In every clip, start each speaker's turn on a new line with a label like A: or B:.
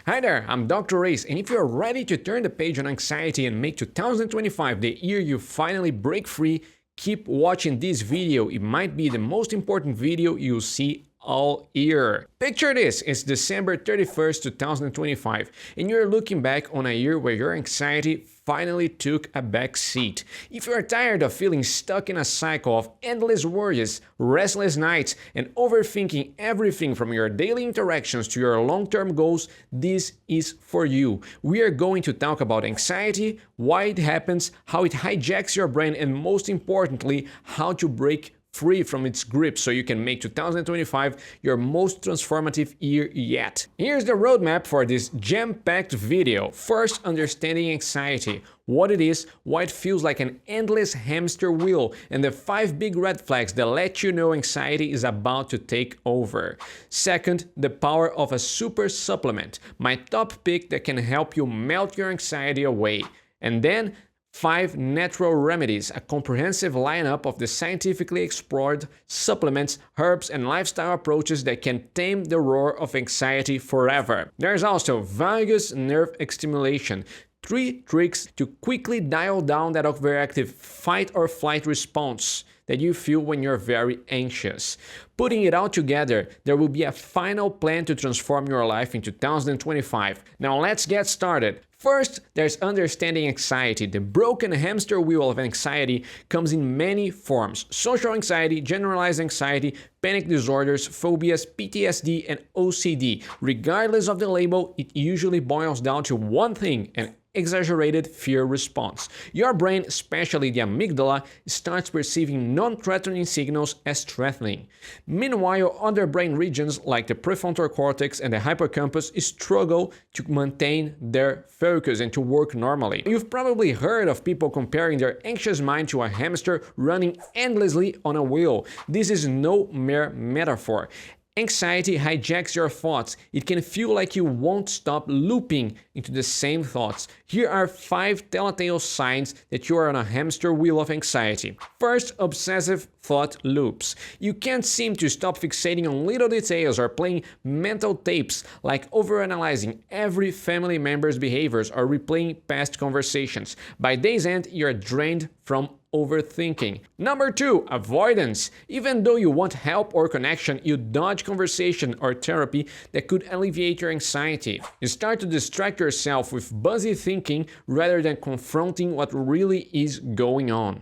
A: Hi there, I'm Dr. Ace, and if you're ready to turn the page on anxiety and make 2025 the year you finally break free, keep watching this video. It might be the most important video you'll see all year. Picture this, it's December 31st, 2025, and you're looking back on a year where your anxiety finally took a back seat. If you're tired of feeling stuck in a cycle of endless worries, restless nights, and overthinking everything from your daily interactions to your long-term goals, this is for you. We are going to talk about anxiety, why it happens, how it hijacks your brain, and most importantly, how to break free from its grip so you can make 2025 your most transformative year yet. Here's the roadmap for this jam-packed video. First, understanding anxiety, what it is, why it feels like an endless hamster wheel, and the 5 big red flags that let you know anxiety is about to take over. Second, the power of a super supplement, my top pick that can help you melt your anxiety away. And then 5 natural remedies, a comprehensive lineup of the scientifically explored supplements, herbs, and lifestyle approaches that can tame the roar of anxiety forever. There's also vagus nerve stimulation, 3 tricks to quickly dial down that overactive fight or flight response that you feel when you're very anxious. Putting it all together, there will be a final plan to transform your life in 2025. Now let's get started. First, there's understanding anxiety. The broken hamster wheel of anxiety comes in many forms: social anxiety, generalized anxiety, panic disorders, phobias, PTSD, and OCD. Regardless of the label, it usually boils down to one thing: an exaggerated fear response. Your brain, especially the amygdala, starts perceiving non-threatening signals as threatening. Meanwhile, other brain regions like the prefrontal cortex and the hippocampus struggle to maintain their focus and to work normally. You've probably heard of people comparing their anxious mind to a hamster running endlessly on a wheel. This is no mere metaphor. Anxiety hijacks your thoughts. It can feel like you won't stop looping into the same thoughts. Here are 5 telltale signs that you are on a hamster wheel of anxiety. First, obsessive thought loops. You can't seem to stop fixating on little details or playing mental tapes, like overanalyzing every family member's behaviors or replaying past conversations. By day's end, you're drained from overthinking. Number 2, avoidance. Even though you want help or connection, you dodge conversation or therapy that could alleviate your anxiety. You start to distract yourself with buzzy thinking rather than confronting what really is going on.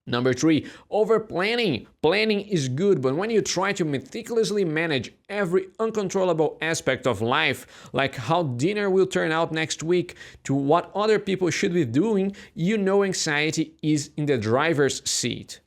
A: Number 3, over-planning. Planning is good, but when you try to meticulously manage every uncontrollable aspect of life, like how dinner will turn out next week, to what other people should be doing, you know anxiety is in the driver's seat.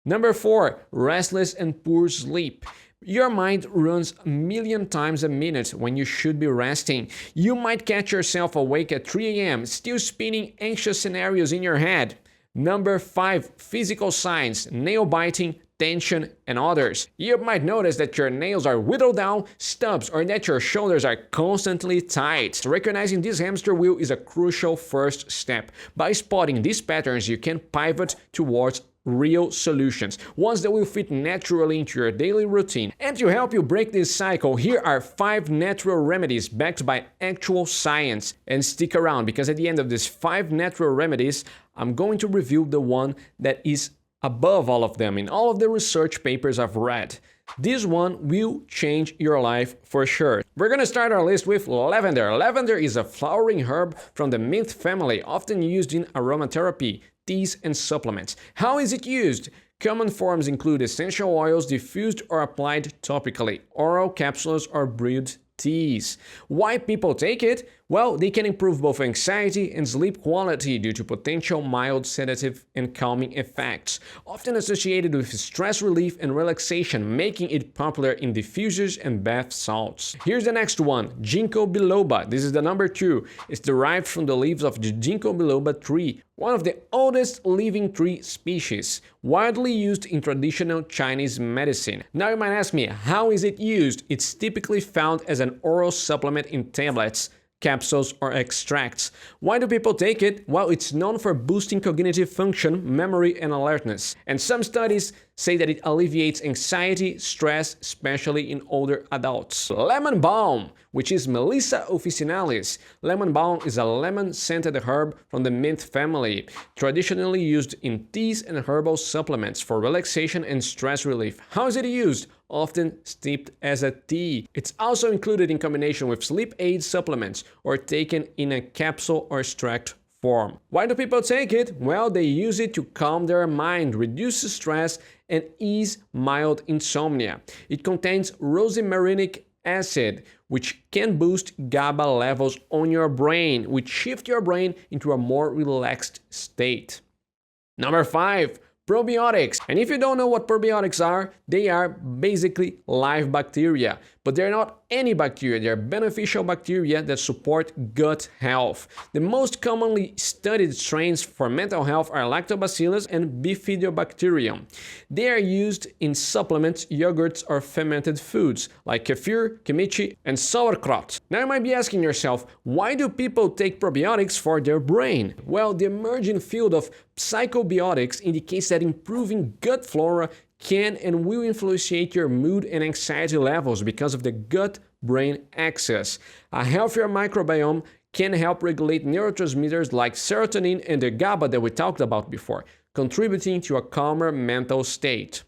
A: Number 4, restless and poor sleep. Your mind runs a million times a minute when you should be resting. You might catch yourself awake at 3 a.m., still spinning anxious scenarios in your head. Number 5, physical signs, nail biting, tension, and others. You might notice that your nails are whittled down, stubs, or that your shoulders are constantly tight. Recognizing this hamster wheel is a crucial first step. By spotting these patterns, you can pivot towards real solutions, ones that will fit naturally into your daily routine. And to help you break this cycle, here are 5 natural remedies backed by actual science. And stick around, because at the end of these 5 natural remedies, I'm going to reveal the one that is above all of them in all of the research papers I've read. This one will change your life for sure. We're gonna start our list with lavender. Lavender is a flowering herb from the mint family, often used in aromatherapy, teas, and supplements. How is it used? Common forms include essential oils diffused or applied topically, oral capsules, or brewed teas. Why people take it? Well, they can improve both anxiety and sleep quality due to potential mild sedative and calming effects, often associated with stress relief and relaxation, making it popular in diffusers and bath salts. Here's the next one, ginkgo biloba. This is the number 2. It's derived from the leaves of the ginkgo biloba tree, one of the oldest living tree species, widely used in traditional Chinese medicine. Now you might ask me, how is it used? It's typically found as an oral supplement in tablets, capsules, or extracts. Why do people take it? Well, it's known for boosting cognitive function, memory, and alertness. And some studies say that it alleviates anxiety, stress, especially in older adults. Lemon balm, which is Melissa officinalis. Lemon balm is a lemon-scented herb from the mint family, traditionally used in teas and herbal supplements for relaxation and stress relief. How is it used? Often steeped as a tea. It's also included in combination with sleep aid supplements or taken in a capsule or extract form. Why do people take it? Well, they use it to calm their mind, reduce stress, and ease mild insomnia. It contains rosmarinic acid, which can boost GABA levels on your brain, which shift your brain into a more relaxed state. Number 5. Probiotics. And if you don't know what probiotics are, they are basically live bacteria. But they're not any bacteria, they're beneficial bacteria that support gut health. The most commonly studied strains for mental health are Lactobacillus and Bifidobacterium. They are used in supplements, yogurts, or fermented foods like kefir, kimchi, and sauerkraut. Now you might be asking yourself, why do people take probiotics for their brain? Well, the emerging field of psychobiotics indicates that improving gut flora can and will influence your mood and anxiety levels because of the gut-brain axis. A healthier microbiome can help regulate neurotransmitters like serotonin and the GABA that we talked about before, contributing to a calmer mental state.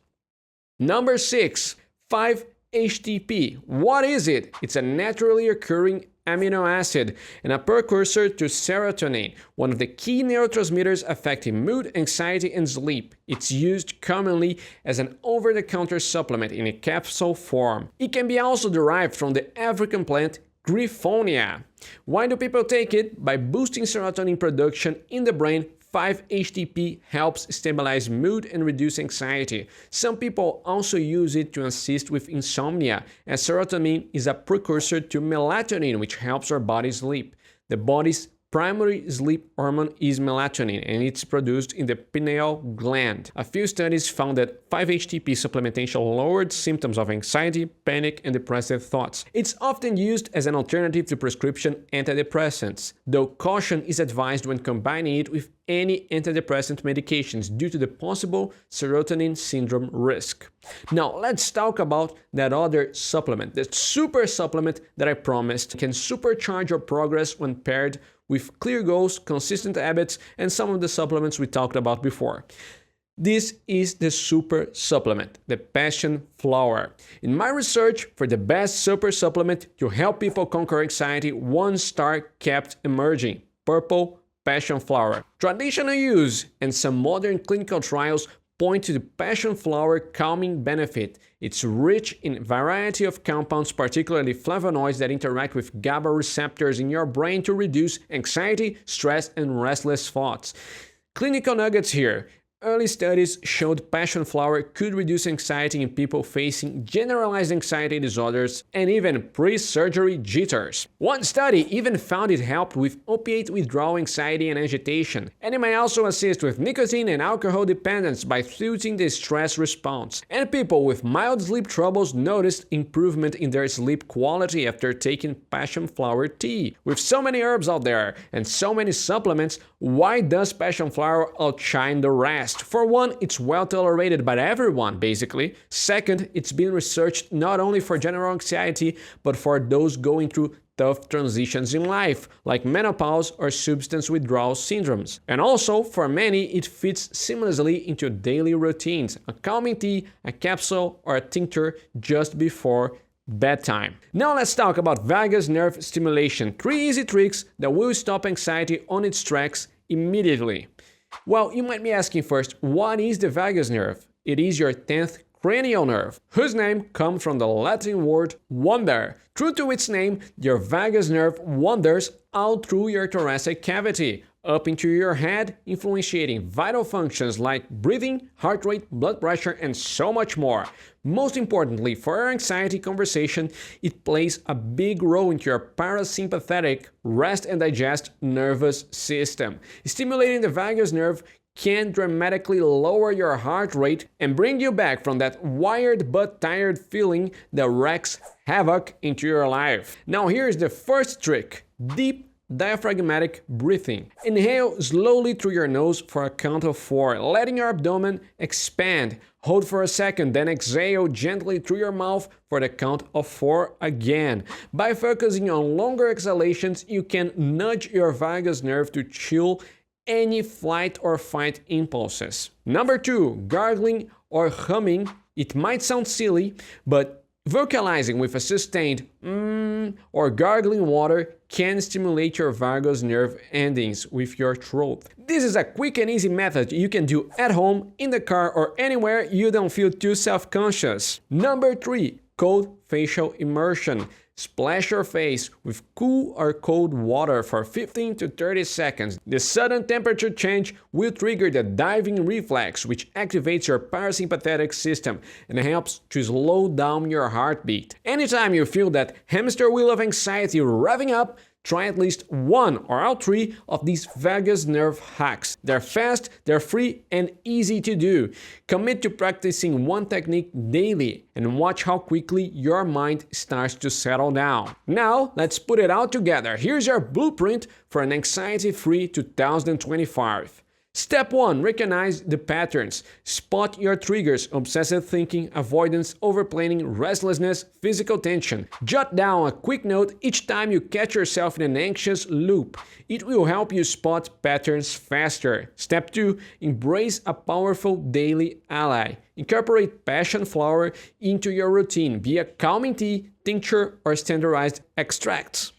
A: Number 6, 5-HTP. What is it? It's a naturally occurring amino acid and a precursor to serotonin, one of the key neurotransmitters affecting mood, anxiety, and sleep. It's used commonly as an over-the-counter supplement in a capsule form. It can be also derived from the African plant Griffonia. Why do people take it? By boosting serotonin production in the brain, 5-HTP helps stabilize mood and reduce anxiety. Some people also use it to assist with insomnia, as serotonin is a precursor to melatonin, which helps our body sleep. The body's primary sleep hormone is melatonin, and it's produced in the pineal gland. A few studies found that 5-HTP supplementation lowered symptoms of anxiety, panic, and depressive thoughts. It's often used as an alternative to prescription antidepressants, though caution is advised when combining it with any antidepressant medications due to the possible serotonin syndrome risk. Now, let's talk about that other supplement, the super supplement that I promised can supercharge your progress when paired with clear goals, consistent habits, and some of the supplements we talked about before. This is the super supplement, the passion flower. In my research for the best super supplement to help people conquer anxiety, one star kept emerging: purple passion flower. Traditional use and some modern clinical trials point to the passion flower calming benefit. It's rich in a variety of compounds, particularly flavonoids that interact with GABA receptors in your brain to reduce anxiety, stress, and restless thoughts. Clinical nuggets here. Early studies showed passion flower could reduce anxiety in people facing generalized anxiety disorders and even pre-surgery jitters. One study even found it helped with opiate withdrawal, anxiety, and agitation. And it may also assist with nicotine and alcohol dependence by tilting the stress response. And people with mild sleep troubles noticed improvement in their sleep quality after taking passion flower tea. With so many herbs out there and so many supplements, why does passion flower outshine the rest? For one, it's well tolerated by everyone, basically. Second, it's been researched not only for general anxiety, but for those going through tough transitions in life, like menopause or substance withdrawal syndromes. And also, for many, it fits seamlessly into daily routines: a calming tea, a capsule, or a tincture just before bedtime. Now let's talk about vagus nerve stimulation. 3 easy tricks that will stop anxiety on its tracks immediately. Well, you might be asking first, what is the vagus nerve? It is your 10th cranial nerve, whose name comes from the Latin word wander. True to its name, your vagus nerve wanders out through your thoracic cavity, up into your head, influencing vital functions like breathing, heart rate, blood pressure, and so much more. Most importantly, for our anxiety conversation, it plays a big role into your parasympathetic rest and digest nervous system. Stimulating the vagus nerve can dramatically lower your heart rate and bring you back from that wired but tired feeling that wreaks havoc into your life. Now here's the first trick: deep diaphragmatic breathing. Inhale slowly through your nose for a count of 4, letting your abdomen expand. Hold for a second, then exhale gently through your mouth for the count of 4 again. By focusing on longer exhalations, you can nudge your vagus nerve to chill any flight or fight impulses. Number 2, gargling or humming. It might sound silly, but vocalizing with a sustained or gargling water can stimulate your vagus nerve endings with your throat. This is a quick and easy method you can do at home, in the car, or anywhere you don't feel too self-conscious. Number 3, cold facial immersion. Splash your face with cool or cold water for 15 to 30 seconds. The sudden temperature change will trigger the diving reflex, which activates your parasympathetic system and helps to slow down your heartbeat. Anytime you feel that hamster wheel of anxiety revving up, try at least one or all 3 of these vagus nerve hacks. They're fast, they're free, and easy to do. Commit to practicing one technique daily and watch how quickly your mind starts to settle down. Now, let's put it all together. Here's your blueprint for an anxiety-free 2025. Step 1. Recognize the patterns. Spot your triggers: obsessive thinking, avoidance, overplanning, restlessness, physical tension. Jot down a quick note each time you catch yourself in an anxious loop. It will help you spot patterns faster. Step 2. Embrace a powerful daily ally. Incorporate passion flower into your routine via calming tea, tincture, or standardized extracts.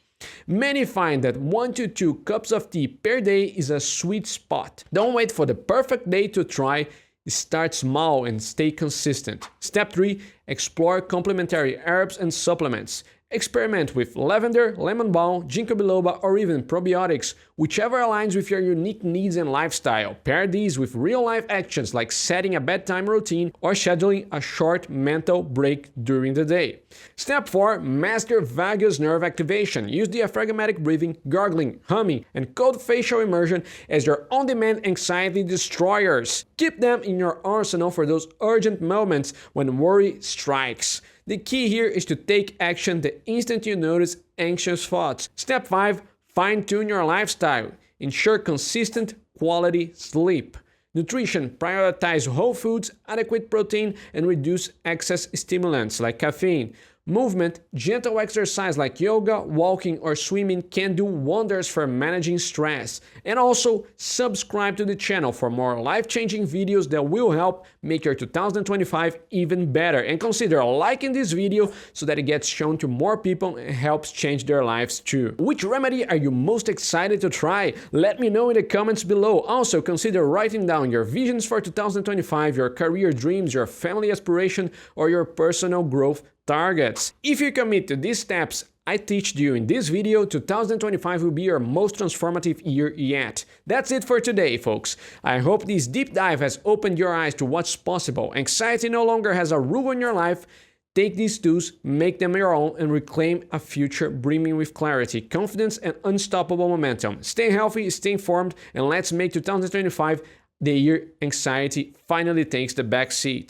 A: Many find that 1 to 2 cups of tea per day is a sweet spot. Don't wait for the perfect day to try. Start small and stay consistent. Step 3. Explore complementary herbs and supplements. Experiment with lavender, lemon balm, ginkgo biloba, or even probiotics, whichever aligns with your unique needs and lifestyle. Pair these with real-life actions like setting a bedtime routine or scheduling a short mental break during the day. Step 4. Master vagus nerve activation. Use diaphragmatic breathing, gargling, humming, and cold facial immersion as your on-demand anxiety destroyers. Keep them in your arsenal for those urgent moments when worry strikes. The key here is to take action the instant you notice anxious thoughts. Step 5. Fine-tune your lifestyle. Ensure consistent, quality sleep. Nutrition. Prioritize whole foods, adequate protein, and reduce excess stimulants like caffeine. Movement. Gentle exercise like yoga, walking, or swimming can do wonders for managing stress. And also, subscribe to the channel for more life-changing videos that will help make your 2025 even better. And consider liking this video so that it gets shown to more people and helps change their lives too. Which remedy are you most excited to try? Let me know in the comments below. Also, consider writing down your visions for 2025, your career dreams, your family aspiration, or your personal growth targets. If you commit to these steps I teach you in this video, 2025 will be your most transformative year yet. That's it for today, folks. I hope this deep dive has opened your eyes to what's possible. Anxiety no longer has a rule in your life. Take these tools, make them your own, and reclaim a future brimming with clarity, confidence, and unstoppable momentum. Stay healthy, stay informed, and let's make 2025 the year anxiety finally takes the back seat.